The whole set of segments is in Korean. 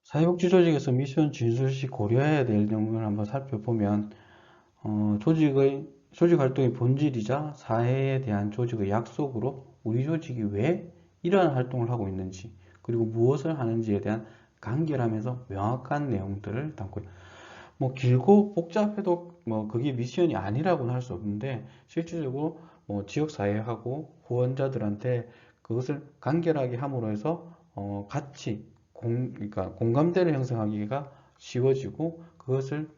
사회복지 조직에서 미션 진술 시 고려해야 될 내용을 한번 살펴보면 조직 활동의 본질이자 사회에 대한 조직의 약속으로 우리 조직이 왜 이러한 활동을 하고 있는지 그리고 무엇을 하는지에 대한 간결하면서 명확한 내용들을 담고 뭐 길고 복잡해도 뭐 그게 미션이 아니라고는 할 수 없는데 실질적으로 뭐 지역사회하고 후원자들한테 그것을 간결하게 함으로 해서 같이 그러니까 공감대를 형성하기가 쉬워지고 그것을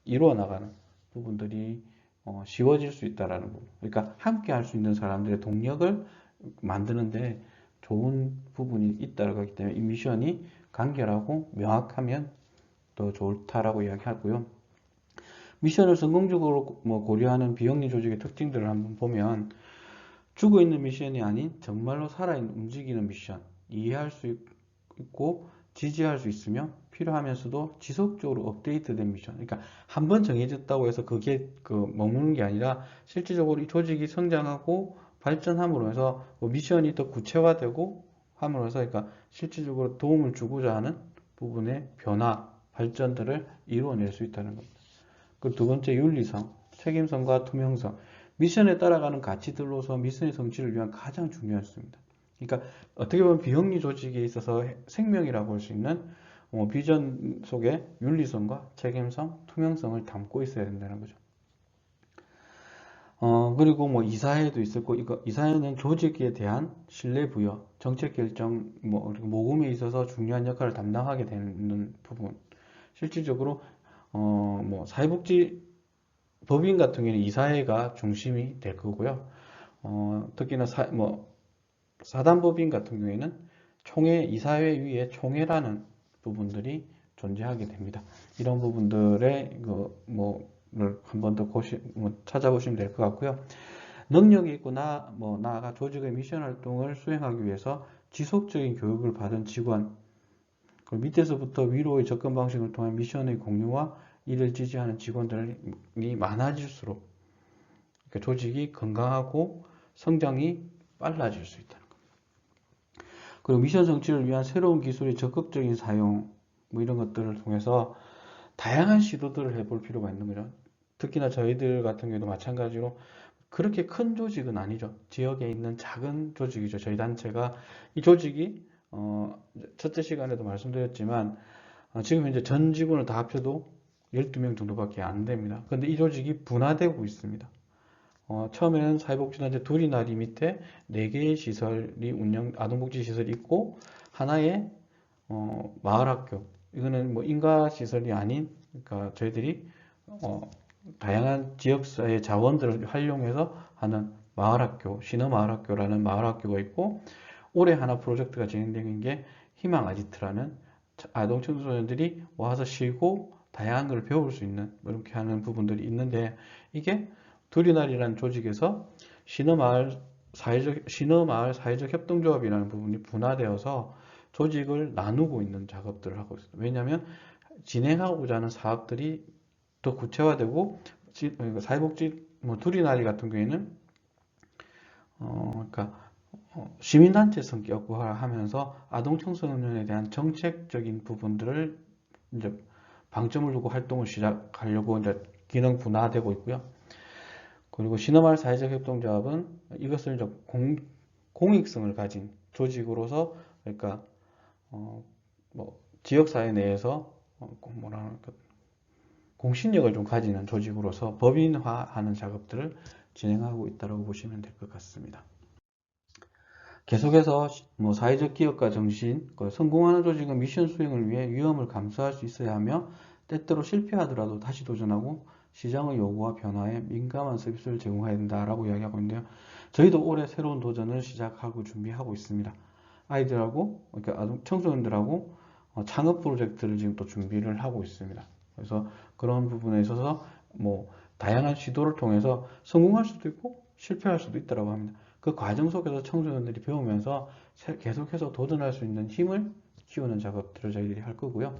이루어 나가는 부분들이 쉬워질 수 있다라는 부분. 그러니까 함께 할 수 있는 사람들의 동력을 만드는데 좋은 부분이 있다고 하기 때문에 이 미션이 간결하고 명확하면 더 좋다라고 이야기하고요. 미션을 성공적으로 고려하는 비영리 조직의 특징들을 한번 보면 죽어 있는 미션이 아닌 정말로 살아있는 움직이는 미션, 이해할 수 있고 지지할 수 있으며 필요하면서도 지속적으로 업데이트된 미션. 그러니까 한 번 정해졌다고 해서 그게 머무는 게 아니라 실질적으로 이 조직이 성장하고 발전함으로 해서 미션이 더 구체화되고 함으로 해서 그러니까 실질적으로 도움을 주고자 하는 부분의 변화, 발전들을 이루어낼 수 있다는 겁니다. 그리고 두 번째 윤리성, 책임성과 투명성. 미션에 따라가는 가치들로서 미션의 성취를 위한 가장 중요한 수입니다. 그러니까 어떻게 보면 비영리 조직에 있어서 생명이라고 할 수 있는 비전 속에 윤리성과 책임성, 투명성을 담고 있어야 된다는 거죠. 그리고 뭐 이사회도 있었고, 이사회는 조직에 대한 신뢰 부여, 정책 결정, 모금에 있어서 중요한 역할을 담당하게 되는 부분. 실질적으로 뭐 사회복지 법인 같은 경우에는 이사회가 중심이 될 거고요. 특히나 사단법인 같은 경우에는 총회, 이사회 위에 총회라는 부분들이 존재하게 됩니다. 이런 부분들의 한 번 더 찾아보시면 될 것 같고요. 능력이 있고 나아가 조직의 미션 활동을 수행하기 위해서 지속적인 교육을 받은 직원, 그리고 밑에서부터 위로의 접근 방식을 통한 미션의 공유와 이를 지지하는 직원들이 많아질수록 조직이 건강하고 성장이 빨라질 수 있다는 겁니다. 그리고 미션 성취를 위한 새로운 기술의 적극적인 사용, 뭐 이런 것들을 통해서 다양한 시도들을 해볼 필요가 있는 거죠. 특히나 저희들 같은 경우도 마찬가지로 그렇게 큰 조직은 아니죠. 지역에 있는 작은 조직이죠. 저희 단체가 이 조직이 첫째 시간에도 말씀드렸지만 지금 현재 전 직원을 다 합쳐도 12명 정도밖에 안 됩니다. 그런데 이 조직이 분화되고 있습니다. 처음에는 사회복지단체 둘이 나리 밑에 4개의 시설이 아동복지 시설이 있고 하나의 마을학교, 이거는 뭐 인가시설이 아닌, 그러니까 저희들이 다양한 지역사회 자원들을 활용해서 하는 마을학교, 신어마을학교라는 마을학교가 있고, 올해 하나 프로젝트가 진행되는 게 희망아지트라는 아동 청소년들이 와서 쉬고 다양한 걸 배울 수 있는 이렇게 하는 부분들이 있는데, 이게 두리날이라는 조직에서 신어마을 사회적 협동조합이라는 부분이 분화되어서 조직을 나누고 있는 작업들을 하고 있습니다. 왜냐하면 진행하고자 하는 사업들이 더 구체화되고 사회복지 두리나리 같은 경우에는 그러니까 시민단체 성격을 하면서 아동 청소년에 대한 정책적인 부분들을 이제 방점을 두고 활동을 시작하려고 이제 기능 분화되고 있고요. 그리고 신어마을 사회적 협동조합은 이것을 이제 공익성을 가진 조직으로서, 그러니까 지역사회 내에서 공신력을 좀 가지는 조직으로서 법인화하는 작업들을 진행하고 있다고 보시면 될 것 같습니다. 계속해서 사회적 기업가 정신, 성공하는 조직은 미션 수행을 위해 위험을 감수할 수 있어야 하며 때때로 실패하더라도 다시 도전하고 시장의 요구와 변화에 민감한 서비스를 제공해야 된다라고 이야기하고 있는데요. 저희도 올해 새로운 도전을 시작하고 준비하고 있습니다. 아이들하고, 그러니까 청소년들하고 창업 프로젝트를 지금 또 준비를 하고 있습니다. 그래서 그런 부분에 있어서 다양한 시도를 통해서 성공할 수도 있고 실패할 수도 있다고 합니다. 그 과정 속에서 청소년들이 배우면서 계속해서 도전할 수 있는 힘을 키우는 작업들을 저희들이 할 거고요.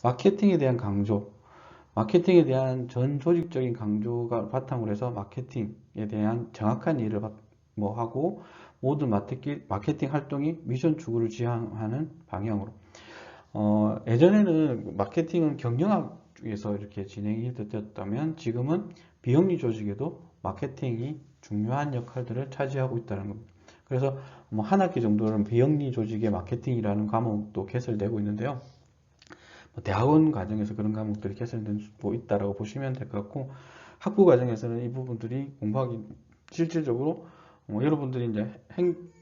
마케팅에 대한 강조, 마케팅에 대한 전 조직적인 강조가 바탕으로 해서 마케팅에 대한 정확한 이해를 하고 모든 마케팅 활동이 미션 추구를 지향하는 방향으로 예전에는 마케팅은 경영학에서 이렇게 진행이 되었다면 지금은 비영리 조직에도 마케팅이 중요한 역할들을 차지하고 있다는 겁니다. 그래서 뭐 한 학기 정도는 비영리 조직의 마케팅이라는 과목도 개설되고 있는데요. 뭐 대학원 과정에서 그런 과목들이 개설되고 있다라고 보시면 될 것 같고, 학부 과정에서는 이 부분들이 공부하기 실질적으로 여러분들이 이제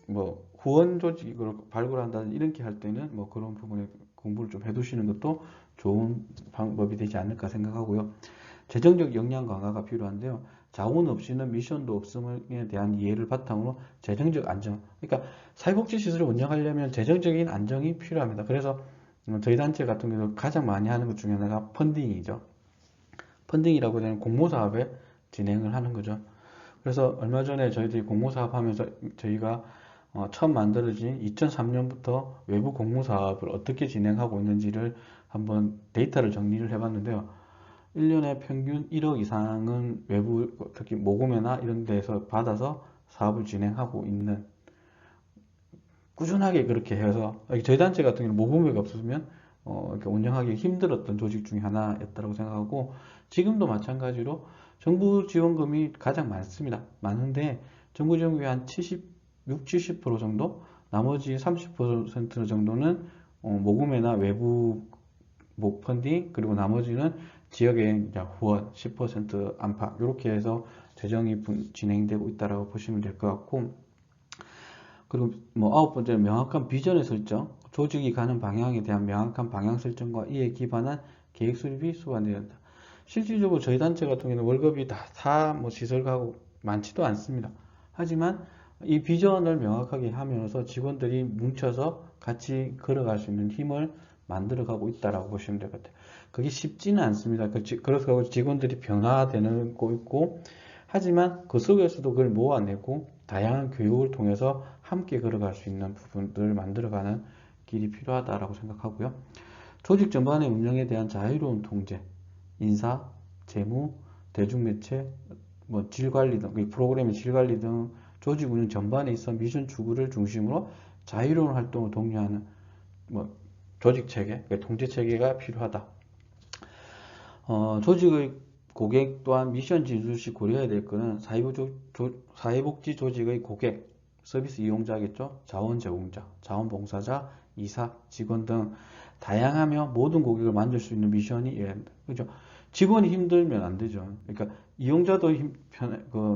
뭐 후원 조직을 발굴한다는 이렇게 할 때는 뭐 그런 부분에 공부를 좀 해두시는 것도 좋은 방법이 되지 않을까 생각하고요. 재정적 역량 강화가 필요한데요. 자원 없이는 미션도 없음에 대한 이해를 바탕으로 재정적 안정. 그러니까 사회복지 시설을 운영하려면 재정적인 안정이 필요합니다. 그래서 저희 단체 같은 경우 가장 많이 하는 것 중에 하나가 펀딩이죠. 펀딩이라고 되는 공모사업에 진행을 하는 거죠. 그래서 얼마 전에 저희들이 공모사업 하면서 저희가 처음 만들어진 2003년부터 외부 공모사업을 어떻게 진행하고 있는지를 한번 데이터를 정리를 해봤는데요. 1년에 평균 1억 이상은 외부, 특히 모금회나 이런 데서 받아서 사업을 진행하고 있는, 꾸준하게 그렇게 해서, 저희 단체 같은 경우는 모금회가 없었으면 이렇게 운영하기 힘들었던 조직 중에 하나였다고 생각하고, 지금도 마찬가지로 정부 지원금이 가장 많습니다. 많은데 정부 지원금이 한 76, 70% 정도, 나머지 30% 정도는 모금회나 외부 목 펀딩, 그리고 나머지는 지역의 후원 10% 안팎, 이렇게 해서 재정이 진행되고 있다고 보시면 될 것 같고, 그리고 뭐 아홉 번째는 명확한 비전의 설정, 조직이 가는 방향에 대한 명확한 방향 설정과 이에 기반한 계획 수립이 수반되어야 한다. 실질적으로 저희 단체 같은 경우는 월급이 다 뭐 시설 가고 많지도 않습니다. 하지만 이 비전을 명확하게 하면서 직원들이 뭉쳐서 같이 걸어갈 수 있는 힘을 만들어가고 있다라고 보시면 될 것 같아요. 그게 쉽지는 않습니다. 그래서 직원들이 변화되는 거 있고, 하지만 그 속에서도 그걸 모아내고 다양한 교육을 통해서 함께 걸어갈 수 있는 부분들을 만들어가는 길이 필요하다라고 생각하고요. 조직 전반의 운영에 대한 자유로운 통제, 인사, 재무, 대중매체, 뭐 질관리 등, 프로그램의 질관리 등 조직 운영 전반에 있어 미션 추구를 중심으로 자유로운 활동을 독려하는 뭐 조직 체계, 통제 체계가 필요하다. 조직의 고객 또한 미션 진출 시 고려해야 될 것은 사회복지 조직의 고객, 서비스 이용자겠죠. 자원 제공자, 자원봉사자, 이사, 직원 등 다양하며 모든 고객을 만들 수 있는 미션이 이어야 합니다. 그죠? 직원이 힘들면 안 되죠. 그러니까 이용자도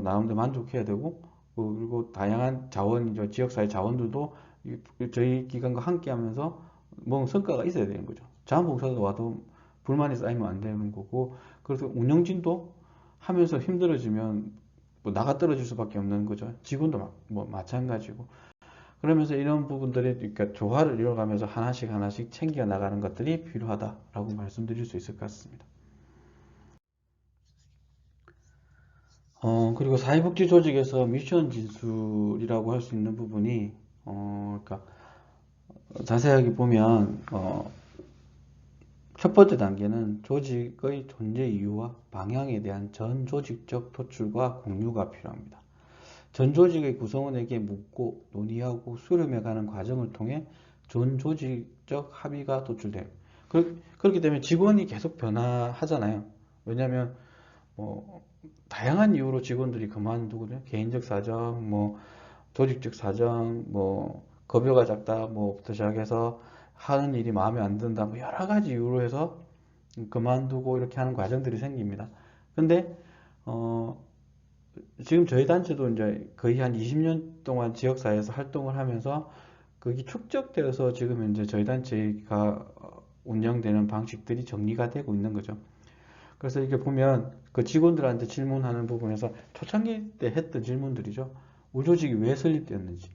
나름대로 만족해야 되고, 그리고 다양한 자원이죠. 지역사회 자원들도 저희 기관과 함께 하면서 뭐 성과가 있어야 되는 거죠. 자원봉사자 와도 불만이 쌓이면 안 되는 거고, 그래서 운영진도 하면서 힘들어지면 뭐 나가 떨어질 수밖에 없는 거죠. 직원도 뭐 마찬가지고. 그러면서 이런 부분들이, 그러니까 조화를 이뤄가면서 하나씩 하나씩 챙겨 나가는 것들이 필요하다라고 말씀드릴 수 있을 것 같습니다. 그리고 사회복지 조직에서 미션 진술이라고 할 수 있는 부분이, 그러니까 자세하게 보면, 첫 번째 단계는 조직의 존재 이유와 방향에 대한 전 조직적 토출과 공유가 필요합니다. 전 조직의 구성원에게 묻고 논의하고 수렴해가는 과정을 통해 전 조직적 합의가 도출돼요. 그렇기 때문에 직원이 계속 변화하잖아요. 왜냐하면 뭐 다양한 이유로 직원들이 그만두거든요. 개인적 사정, 뭐 조직적 사정, 뭐 급여가 작다, 뭐부터 시작해서 하는 일이 마음에 안 든다, 뭐 여러 가지 이유로 해서 그만두고 이렇게 하는 과정들이 생깁니다. 근데 지금 저희 단체도 이제 거의 한 20년 동안 지역사회에서 활동을 하면서 그게 축적되어서 지금 이제 저희 단체가 운영되는 방식들이 정리가 되고 있는 거죠. 그래서 이렇게 보면 그 직원들한테 질문하는 부분에서 초창기 때 했던 질문들이죠. 우리 조직이 왜 설립되었는지,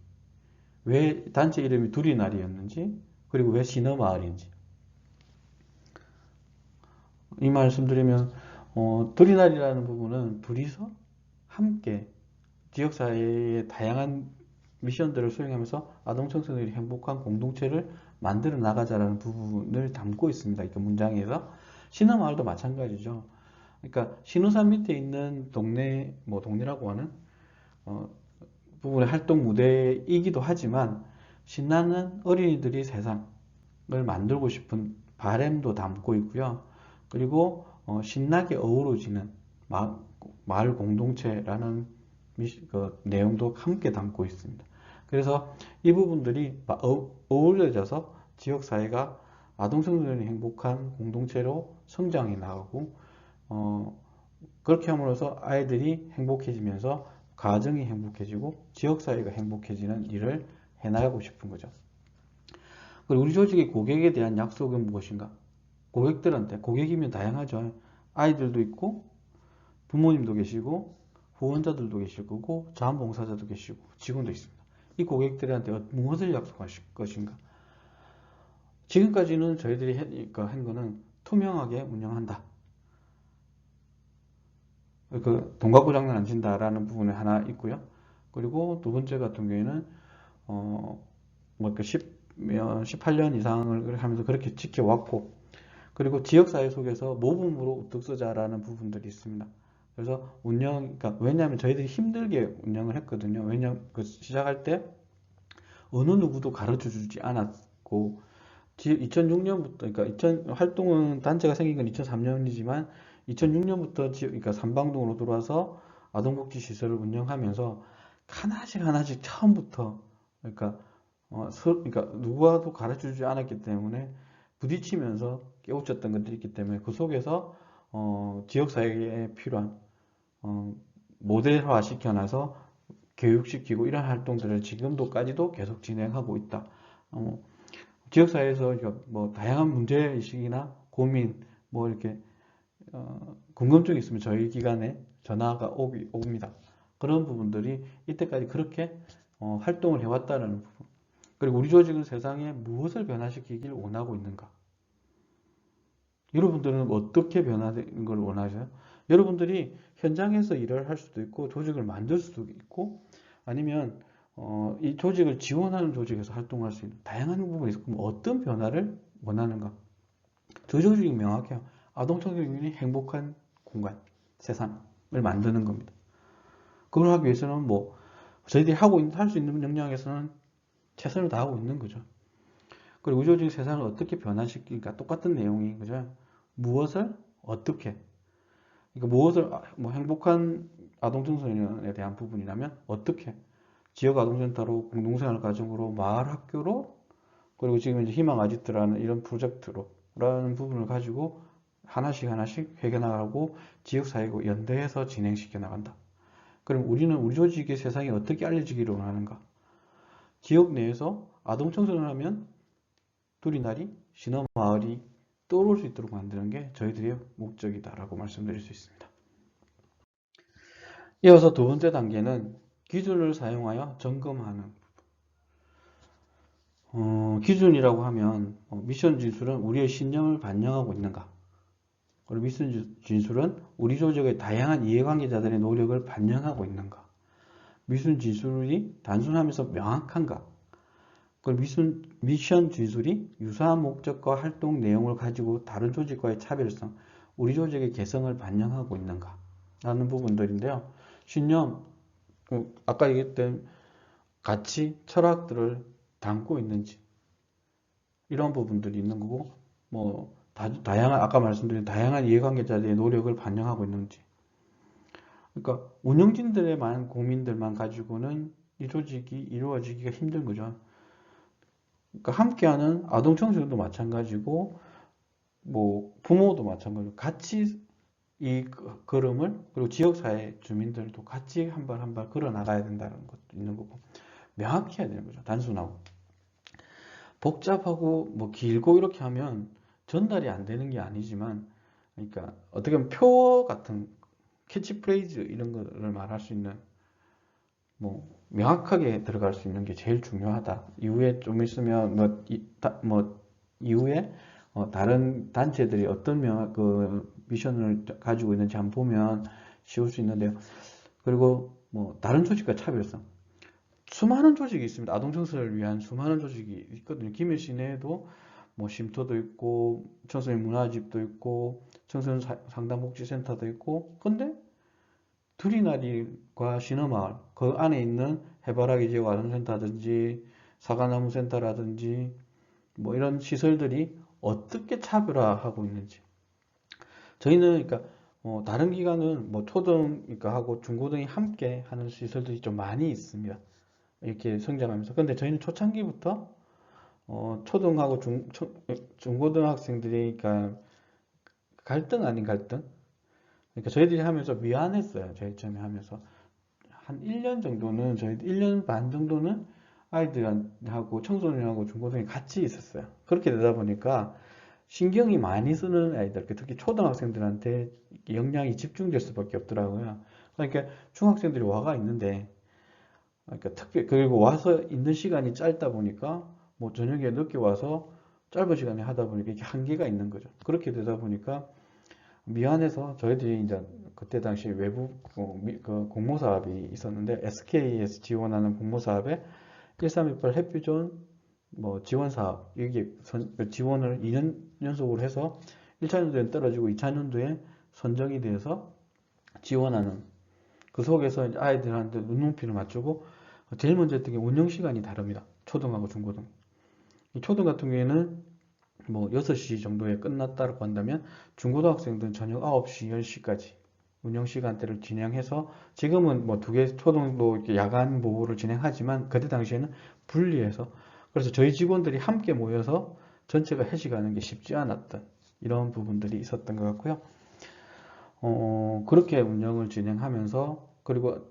왜 단체 이름이 두리나리였는지, 그리고 왜 신어마을인지. 이 말씀드리면 두리나리라는 부분은 둘이서 함께 지역사회의 다양한 미션들을 수행하면서 아동 청소년들이 행복한 공동체를 만들어 나가자라는 부분을 담고 있습니다. 그 문장에서. 신어마을도 마찬가지죠. 그러니까 신우산 밑에 있는 동네, 뭐 동네라고 하는 부분의 활동 무대이기도 하지만, 신나는 어린이들이 세상, 만들고 싶은 바램도 담고 있고요. 그리고 신나게 어우러지는 마을 공동체라는 그 내용도 함께 담고 있습니다. 그래서 이 부분들이 어우러져서 지역사회가 아동청소년이 행복한 공동체로 성장해 나가고 그렇게 함으로써 아이들이 행복해지면서 가정이 행복해지고 지역사회가 행복해지는 일을 해나가고 싶은 거죠. 그리고 우리 조직의 고객에 대한 약속은 무엇인가? 고객들한테, 고객이면 다양하죠. 아이들도 있고 부모님도 계시고 후원자들도 계실 거고 자원봉사자도 계시고 직원도 있습니다. 이 고객들한테 무엇을 약속하실 것인가? 지금까지는 저희들이 한 거는 투명하게 운영한다. 그 돈 갖고 장난 안 친다라는 부분이 하나 있고요. 그리고 두 번째 같은 경우에는 뭐 18년 이상을 하면서 그렇게 지켜왔고, 그리고 지역사회 속에서 모범으로 우뚝 서자라는 부분들이 있습니다. 그래서 그러니까 왜냐하면 저희들이 힘들게 운영을 했거든요. 왜냐하면 시작할 때 어느 누구도 가르쳐 주지 않았고, 2006년부터, 그러니까 활동은 단체가 생긴 건 2003년이지만, 2006년부터 그러니까 삼방동으로 들어와서 아동복지 시설을 운영하면서 하나씩 처음부터, 그러니까 그러니까 누구와도 가르쳐 주지 않았기 때문에 부딪히면서 깨우쳤던 것들이 있기 때문에 그 속에서 지역사회에 필요한 모델화 시켜놔서 교육시키고 이런 활동들을 지금도까지도 계속 진행하고 있다. 지역사회에서 뭐 다양한 문제의식이나 고민, 뭐 이렇게 궁금증이 있으면 저희 기관에 전화가 옵니다. 그런 부분들이 이때까지 그렇게 활동을 해왔다는 부분. 그리고 우리 조직은 세상에 무엇을 변화시키길 원하고 있는가? 여러분들은 어떻게 변화되는 걸 원하세요? 여러분들이 현장에서 일을 할 수도 있고 조직을 만들 수도 있고 아니면 이 조직을 지원하는 조직에서 활동할 수 있는 다양한 부분이 있고 어떤 변화를 원하는가? 저 조직이 명확해요. 아동청소년이 행복한 공간, 세상을 만드는 겁니다. 그걸 하기 위해서는 뭐 저희들이 할 수 있는 역량에서는 최선을 다하고 있는 거죠. 그리고 우주적 세상을 어떻게 변화시킬까? 똑같은 내용이, 그죠? 무엇을 어떻게? 그러니까 무엇을, 뭐 행복한 아동청소년에 대한 부분이라면 어떻게? 지역 아동센터로, 공동생활 가정으로, 마을 학교로, 그리고 지금 이제 희망 아지트라는 이런 프로젝트로, 라는 부분을 가지고 하나씩 해결나가고 지역사회고 연대해서 진행시켜 나간다. 그럼 우리는 우리 조직의 세상이 어떻게 알려지기를 원하는가? 지역 내에서 아동청소년 하면 두리나리, 신어마을이 떠오를 수 있도록 만드는 게 저희들의 목적이다라고 말씀드릴 수 있습니다. 이어서 두 번째 단계는 기준을 사용하여 점검하는 기준이라고 하면 미션 진술은 우리의 신념을 반영하고 있는가? 그리고 미션 진술은 우리 조직의 다양한 이해관계자들의 노력을 반영하고 있는가? 미션 진술이 단순하면서 명확한가? 그리고 미션 진술이 유사한 목적과 활동 내용을 가지고 다른 조직과의 차별성, 우리 조직의 개성을 반영하고 있는가? 라는 부분들인데요. 신념, 아까 얘기했던 가치, 철학들을 담고 있는지 이런 부분들이 있는 거고 뭐 다양한 아까 말씀드린 다양한 이해관계자들의 노력을 반영하고 있는지 그러니까 운영진들의 고민들만 가지고는 이 조직이 이루어지기가 힘든 거죠. 그러니까 함께하는 아동청소년도 마찬가지고 뭐 부모도 마찬가지고 같이 이 걸음을 그리고 지역사회 주민들도 같이 한 발 한 발 걸어 나가야 된다는 것도 있는 거고 명확히 해야 되는 거죠. 단순하고 복잡하고 뭐 길고 이렇게 하면 전달이 안 되는 게 아니지만 그러니까 어떻게 보면 표어 같은 캐치프레이즈 이런 거를 말할 수 있는 뭐 명확하게 들어갈 수 있는 게 제일 중요하다. 이후에 좀 있으면 뭐 이후에 다른 단체들이 어떤 그 미션을 가지고 있는지 한번 보면 쉬울 수 있는데요. 그리고 뭐 다른 조직과 차별성. 수많은 조직이 있습니다. 아동청소년을 위한 수많은 조직이 있거든요. 김해 시내에도 뭐 쉼터도 있고 청소년 문화집도 있고 청소년 상담복지센터도 있고 근데 두리나리과 신어마을 그 안에 있는 해바라기 지역 아동센터라든지 사과나무 센터라든지 뭐 이런 시설들이 어떻게 차별화하고 있는지. 저희는 그러니까 다른 기관은 뭐 초등 그러니까 하고 중고등이 함께 하는 시설들이 좀 많이 있습니다. 이렇게 성장하면서. 근데 저희는 초창기부터 초등하고 중고등 학생들이 그러니까 갈등 아닌 갈등? 그러니까 저희들이 하면서 미안했어요. 저희 처음에 하면서 한 1년 정도는 저희 1년 반 정도는 아이들하고 청소년하고 중고등이 같이 있었어요. 그렇게 되다 보니까 신경이 많이 쓰는 아이들, 특히 초등학생들한테 역량이 집중될 수밖에 없더라고요. 그러니까 중학생들이 와가 있는데, 그러니까 특히 그리고 와서 있는 시간이 짧다 보니까 뭐 저녁에 늦게 와서 짧은 시간에 하다 보니까 이게 한계가 있는 거죠. 그렇게 되다 보니까 미안해서 저희들이 이제 그때 당시 외부 그 공모 사업이 있었는데 SK에서 지원하는 공모 사업에 1328 해피존 뭐 지원 사업 여기 그 지원을 2년 연속으로 해서 1차 년도에 떨어지고 2차 년도에 선정이 돼서 지원하는 그 속에서 이제 아이들한테 눈높이를 맞추고 제일 먼저 했던 게 운영 시간이 다릅니다. 초등하고 중고등. 이 초등 같은 경우에는 뭐 6시 정도에 끝났다고 한다면 중고등학생들은 저녁 9시, 10시까지 운영 시간대를 진행해서 지금은 뭐 두 개 초등도 이렇게 야간 보호를 진행하지만 그때 당시에는 분리해서 그래서 저희 직원들이 함께 모여서 전체가 회식하는 게 쉽지 않았던 이런 부분들이 있었던 것 같고요. 그렇게 운영을 진행하면서 그리고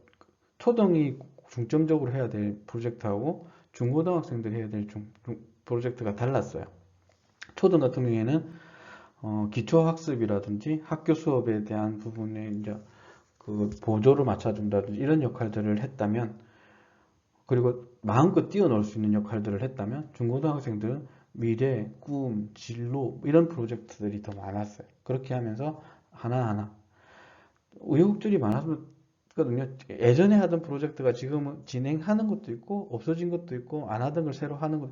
초등이 중점적으로 해야 될 프로젝트하고 중고등학생들이 해야 될 프로젝트가 달랐어요. 초등 같은 경우에는 기초학습이라든지 학교 수업에 대한 부분에 이제 그 보조를 맞춰준다든지 이런 역할들을 했다면 그리고 마음껏 뛰어놀 수 있는 역할들을 했다면 중고등학생들은 미래, 꿈, 진로 이런 프로젝트들이 더 많았어요. 그렇게 하면서 하나하나 우여곡절이 많았거든요. 예전에 하던 프로젝트가 지금은 진행하는 것도 있고 없어진 것도 있고 안 하던 걸 새로 하는 것.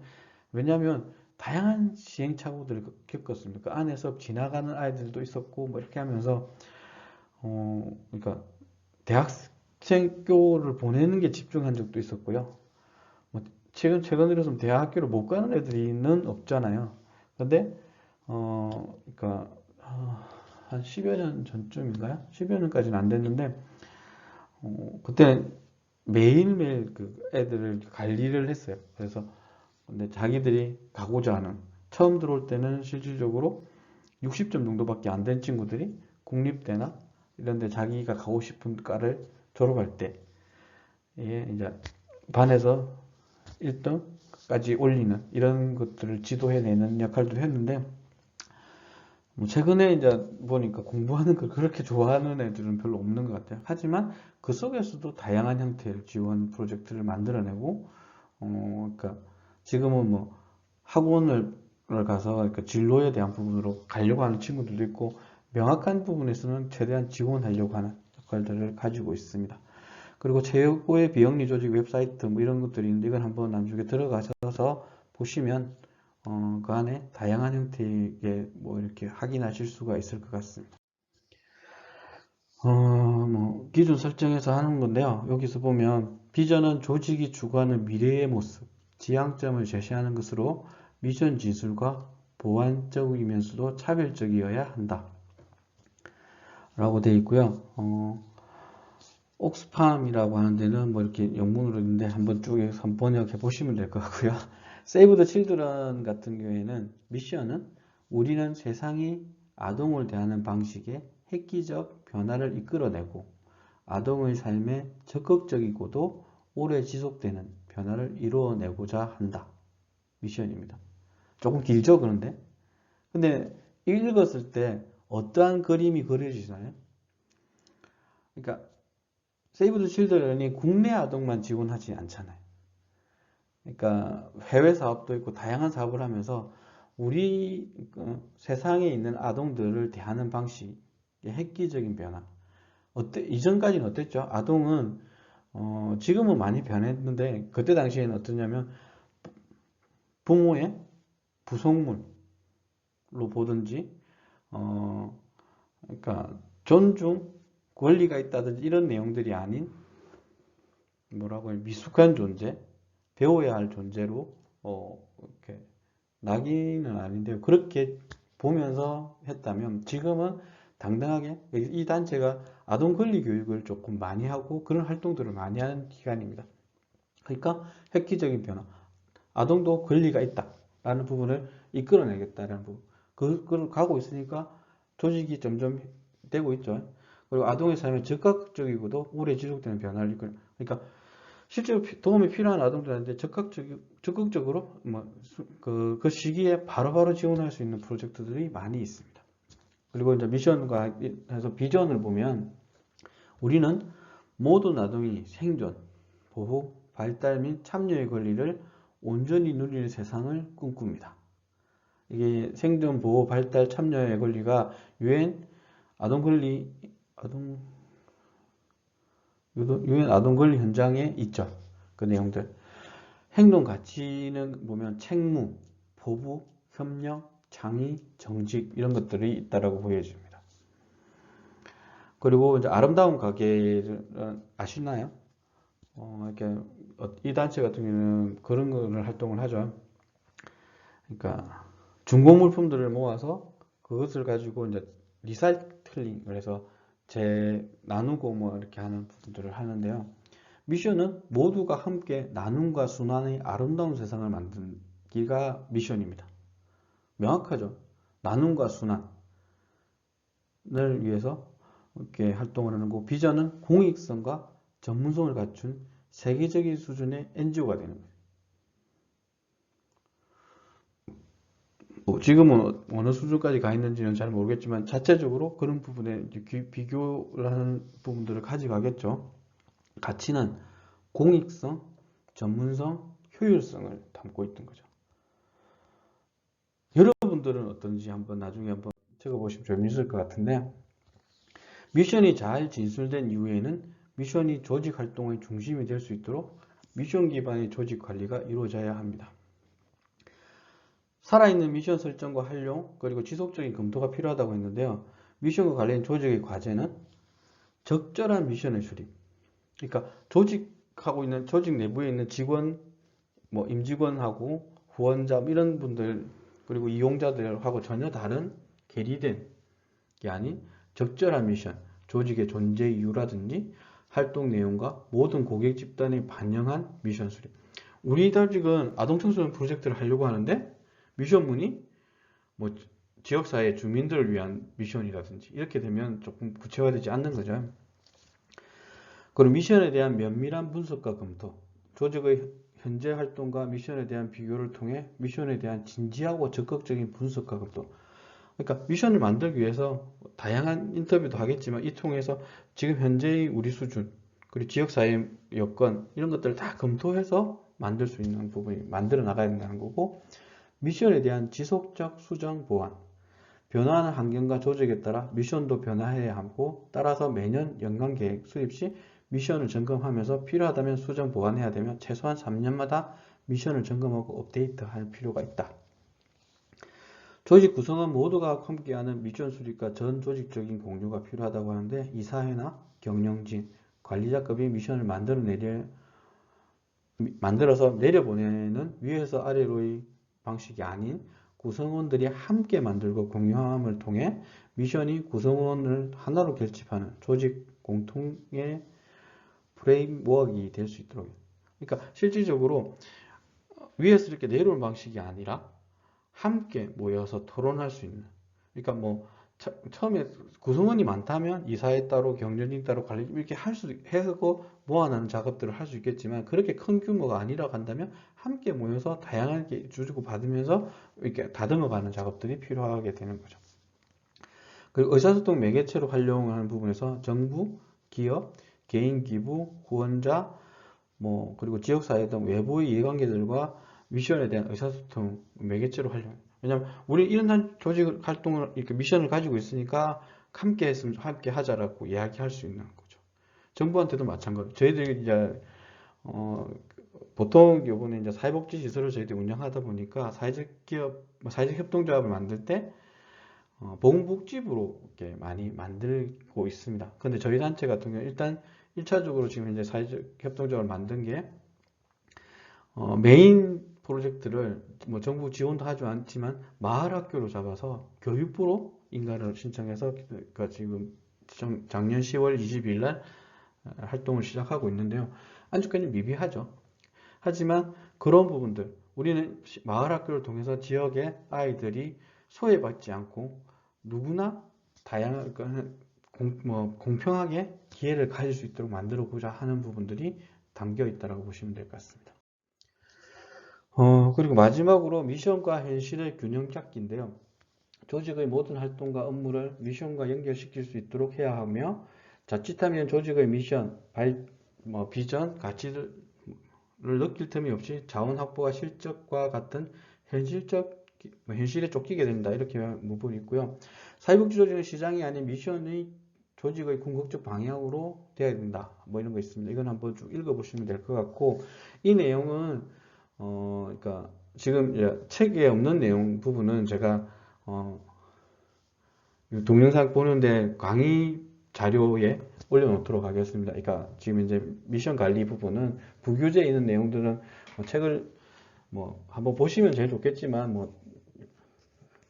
왜냐하면 다양한 시행착오들을 겪었습니다. 그 안에서 지나가는 아이들도 있었고 뭐 이렇게 하면서 그러니까 대학생교를 보내는 게 집중한 적도 있었고요. 뭐 최근 들어서 대학교를 못 가는 애들이는 없잖아요. 근데 그러니까 한 10여 년 전쯤인가요? 10여 년까지는 안 됐는데 그때 매일매일 그 애들을 관리를 했어요. 그래서 근데 자기들이 가고자 하는 처음 들어올 때는 실질적으로 60점 정도밖에 안 된 친구들이 국립대나 이런 데 자기가 가고 싶은 과를 졸업할 때 이제 반에서 1등까지 올리는 이런 것들을 지도해내는 역할도 했는데 뭐 최근에 이제 보니까 공부하는 걸 그렇게 좋아하는 애들은 별로 없는 것 같아요. 하지만 그 속에서도 다양한 형태의 지원 프로젝트를 만들어내고 그러니까 지금은 뭐 학원을 가서 그러니까 진로에 대한 부분으로 가려고 하는 친구들도 있고 명확한 부분에서는 최대한 지원하려고 하는 역할들을 가지고 있습니다. 그리고 최고의 비영리 조직 웹사이트 뭐 이런 것들이 있는데 이건 한번 나중에 들어가셔서 보시면 그 안에 다양한 형태의 뭐 이렇게 확인하실 수가 있을 것 같습니다. 뭐 기준 설정해서 하는 건데요. 여기서 보면 비전은 조직이 추구하는 미래의 모습, 지향점을 제시하는 것으로 미션 진술과 보완적이면서도 차별적이어야 한다. 라고 되어 있고요. 옥스팜이라고 하는 데는 뭐 이렇게 영문으로 있는데 한번 한번 번역해 보시면 될 것 같고요. 세이브 더 칠드런 같은 경우에는 미션은 우리는 세상이 아동을 대하는 방식에 획기적 변화를 이끌어내고 아동의 삶에 적극적이고도 오래 지속되는 변화를 이루어내고자 한다. 미션입니다. 조금 길죠, 그런데? 근데 읽었을 때 어떠한 그림이 그려지나요? 그러니까 세이브 더 칠드런이 국내 아동만 지원하지 않잖아요. 그러니까 해외 사업도 있고 다양한 사업을 하면서 우리 세상에 있는 아동들을 대하는 방식의 획기적인 변화. 이전까지는 어땠죠? 아동은 지금은 많이 변했는데 그때 당시에는 어떠냐면 부모의 부속물로 보든지 그러니까 존중, 권리가 있다든지 이런 내용들이 아닌 뭐라고 해요? 미숙한 존재, 배워야 할 존재로 이렇게 낙인은 아닌데요. 그렇게 보면서 했다면 지금은 당당하게 이 단체가 아동 권리 교육을 조금 많이 하고 그런 활동들을 많이 하는 기관입니다. 그러니까 획기적인 변화, 아동도 권리가 있다라는 부분을 이끌어내겠다라는 부분, 그걸 가고 있으니까 조직이 점점 되고 있죠. 그리고 아동의 삶에 적극적이고도 오래 지속되는 변화를 이끌. 그러니까 실제로 도움이 필요한 아동들한테 적극적으로 그 시기에 바로바로 지원할 수 있는 프로젝트들이 많이 있습니다. 그리고 이제 미션과 해서 비전을 보면 우리는 모든 아동이 생존, 보호, 발달 및 참여의 권리를 온전히 누리는 세상을 꿈꿉니다. 이게 생존, 보호, 발달, 참여의 권리가 유엔 아동 권리 현장에 있죠. 그 내용들. 행동 가치는 보면 책무, 보부, 협력, 창의, 정직 이런 것들이 있다라고 보여집니다. 그리고 이제 아름다운 가게를 아시나요? 이렇게 이 단체 같은 경우는 그런 거를 활동을 하죠. 그러니까 중고 물품들을 모아서 그것을 가지고 이제 리사이클링을 해서 나누고 뭐 이렇게 하는 부분들을 하는데요. 미션은 모두가 함께 나눔과 순환의 아름다운 세상을 만들기가 미션입니다. 명확하죠. 나눔과 순환을 위해서 이렇게 활동을 하는 거고, 비전은 공익성과 전문성을 갖춘 세계적인 수준의 NGO가 되는 거예요. 지금은 어느 수준까지 가 있는지는 잘 모르겠지만 자체적으로 그런 부분에 비교를 하는 부분들을 가져가겠죠. 가치는 공익성, 전문성, 효율성을 담고 있던 거죠. 여러분들은 어떤지 나중에 한번 적어보시면 재밌을 것 같은데, 미션이 잘 진술된 이후에는 미션이 조직 활동의 중심이 될 수 있도록 미션 기반의 조직 관리가 이루어져야 합니다. 살아있는 미션 설정과 활용, 그리고 지속적인 검토가 필요하다고 했는데요. 미션과 관련 조직의 과제는 적절한 미션의 수립. 그러니까 조직 내부에 있는 직원, 임직원하고 후원자 이런 분들 그리고 이용자들하고 전혀 다른 괴리된 게 아닌 적절한 미션, 조직의 존재 이유라든지 활동 내용과 모든 고객 집단에 반영한 미션 수립. 우리 조직은 아동 청소년 프로젝트를 하려고 하는데 미션문이 지역사회 주민들을 위한 미션이라든지 이렇게 되면 조금 구체화되지 않는 거죠. 그리고 미션에 대한 면밀한 분석과 검토, 조직의 현재 활동과 미션에 대한 비교를 통해 미션에 대한 진지하고 적극적인 분석과 검토. 그러니까 미션을 만들기 위해서 다양한 인터뷰도 하겠지만 이 통해서 지금 현재의 우리 수준, 그리고 지역사회 여건 이런 것들을 다 검토해서 만들 수 있는 부분이 만들어 나가야 된다는 거고, 미션에 대한 지속적 수정 보완, 변화하는 환경과 조직에 따라 미션도 변화해야 하고 따라서 매년 연간 계획 수립 시 미션을 점검하면서 필요하다면 수정 보완해야 되며 최소한 3년마다 미션을 점검하고 업데이트할 필요가 있다. 조직 구성원 모두가 함께하는 미션 수립과 전 조직적인 공유가 필요하다고 하는데, 이사회나 경영진, 관리자급이 미션을 만들어서 내려보내는 위에서 아래로의 방식이 아닌 구성원들이 함께 만들고 공유함을 통해 미션이 구성원을 하나로 결집하는 조직 공통의 프레임워크가 될 수 있도록. 그러니까 실질적으로 위에서 이렇게 내려오는 방식이 아니라 함께 모여서 토론할 수 있는. 그러니까 처음에 구성원이 많다면 이사회 따로 경영진 따로 관리 이렇게 해서 모아놓는 작업들을 할 수 있겠지만, 그렇게 큰 규모가 아니라 간다면 함께 모여서 다양하게 주고 받으면서 이렇게 다듬어가는 작업들이 필요하게 되는 거죠. 그리고 의사소통 매개체로 활용하는 부분에서 정부, 기업, 개인 기부, 후원자, 그리고 지역사회 등 외부의 이해관계들과 미션에 대한 의사소통 매개체로 활용. 왜냐면 우리 이런 조직 활동을 이렇게 미션을 가지고 있으니까 함께 했으면 함께 하자라고 이야기할 수 있는 거죠. 정부한테도 마찬가지로 저희들이 이제 보통 요번에 이제 사회복지 시설을 저희들이 운영하다 보니까 사회적 협동조합을 만들 때 보건복지부로 이렇게 많이 만들고 있습니다. 근데 저희 단체 같은 경우 일단 1차적으로 지금 이제 사회적 협동조합을 만든 게 메인 프로젝트를 뭐 정부 지원도 하지 않지만 마을 학교로 잡아서 교육부로 인가를 신청해서 그러니까 지금 작년 10월 22일 날 활동을 시작하고 있는데요. 아직까지 미비하죠. 하지만 그런 부분들 우리는 마을 학교를 통해서 지역의 아이들이 소외받지 않고 누구나 다양한 공평하게 기회를 가질 수 있도록 만들어 보자 하는 부분들이 담겨 있다고 보시면 될 것 같습니다. 그리고 마지막으로 미션과 현실의 균형 잡기인데요. 조직의 모든 활동과 업무를 미션과 연결시킬 수 있도록 해야 하며 자칫하면 조직의 미션, 비전, 가치를 느낄 틈이 없이 자원 확보와 실적과 같은 현실에 쫓기게 된다. 이렇게 부분이 있고요. 사회복지 조직은 시장이 아닌 미션의 조직의 궁극적 방향으로 되어야 된다. 뭐 이런 거 있습니다. 이건 한번 쭉 읽어보시면 될 것 같고 이 내용은 그러니까 지금 책에 없는 내용 부분은 제가 동영상 보는데 강의 자료에 올려놓도록 하겠습니다. 그러니까 지금 이제 미션 관리 부분은 부교재에 있는 내용들은 책을 한번 보시면 제일 좋겠지만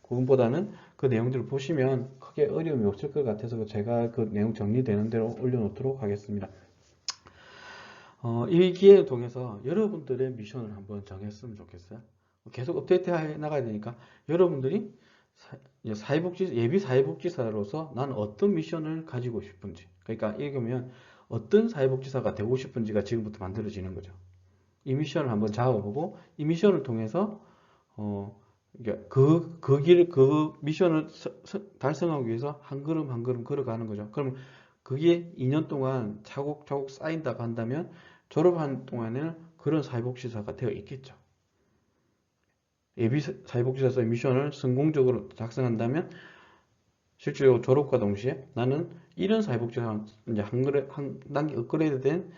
그것보다는 그 내용들을 보시면 크게 어려움이 없을 것 같아서 제가 그 내용 정리되는 대로 올려놓도록 하겠습니다. 이 기회를 통해서 여러분들의 미션을 한번 정했으면 좋겠어요. 계속 업데이트 해 나가야 되니까 여러분들이 예비 사회복지사로서 나는 어떤 미션을 가지고 싶은지, 그러니까 읽으면 어떤 사회복지사가 되고 싶은지가 지금부터 만들어지는 거죠. 이 미션을 한번 잡아보고 이 미션을 통해서 그 미션을 달성하기 위해서 한 걸음 한 걸음 걸어가는 거죠. 그럼 그게 2년 동안 차곡차곡 쌓인다고 한다면 졸업한 동안에는 그런 사회복지사가 되어 있겠죠. 예비 사회복지사의 미션을 성공적으로 작성한다면 실제로 졸업과 동시에 나는 이런 사회복지사 이제 한 단계 업그레이드된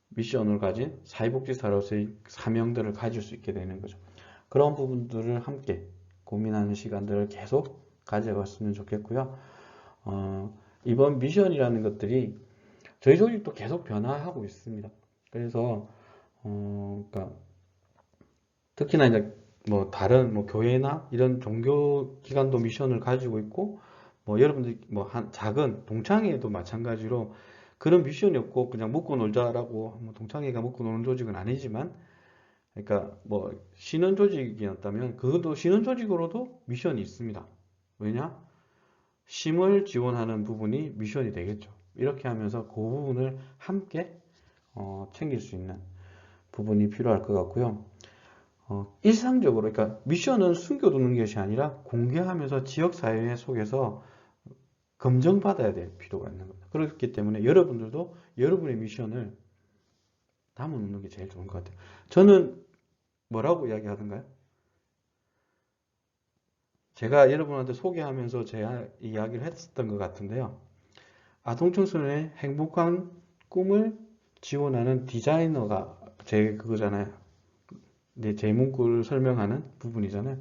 미션을 가진 사회복지사로서의 사명들을 가질 수 있게 되는 거죠. 그런 부분들을 함께 고민하는 시간들을 계속 가져갔으면 좋겠고요. 이번 미션이라는 것들이 저희 조직도 계속 변화하고 있습니다. 그래서 그러니까 특히나 이제 다른 교회나 이런 종교 기관도 미션을 가지고 있고 여러분들 작은 동창회도 마찬가지로 그런 미션이 없고 그냥 먹고 놀자라고 동창회가 먹고 노는 조직은 아니지만 그러니까 신원 조직이었다면 그것도 신원 조직으로도 미션이 있습니다. 왜냐? 심을 지원하는 부분이 미션이 되겠죠. 이렇게 하면서 그 부분을 함께 챙길 수 있는 부분이 필요할 것 같고요. 일상적으로 그러니까 미션은 숨겨두는 것이 아니라 공개하면서 지역사회 속에서 검증받아야 될 필요가 있는 겁니다. 그렇기 때문에 여러분들도 여러분의 미션을 담아놓는 게 제일 좋은 것 같아요. 저는 뭐라고 이야기하던가요? 제가 여러분한테 소개하면서 제가 이야기를 했었던 것 같은데요. 아동청소년의 행복한 꿈을 지원하는 디자이너가 그거잖아요. 제 문구를 설명하는 부분이잖아요.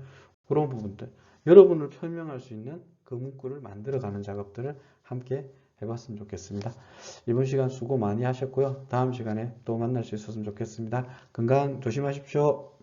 그런 부분들. 여러분을 설명할 수 있는 그 문구를 만들어가는 작업들을 함께 해봤으면 좋겠습니다. 이번 시간 수고 많이 하셨고요. 다음 시간에 또 만날 수 있었으면 좋겠습니다. 건강 조심하십시오.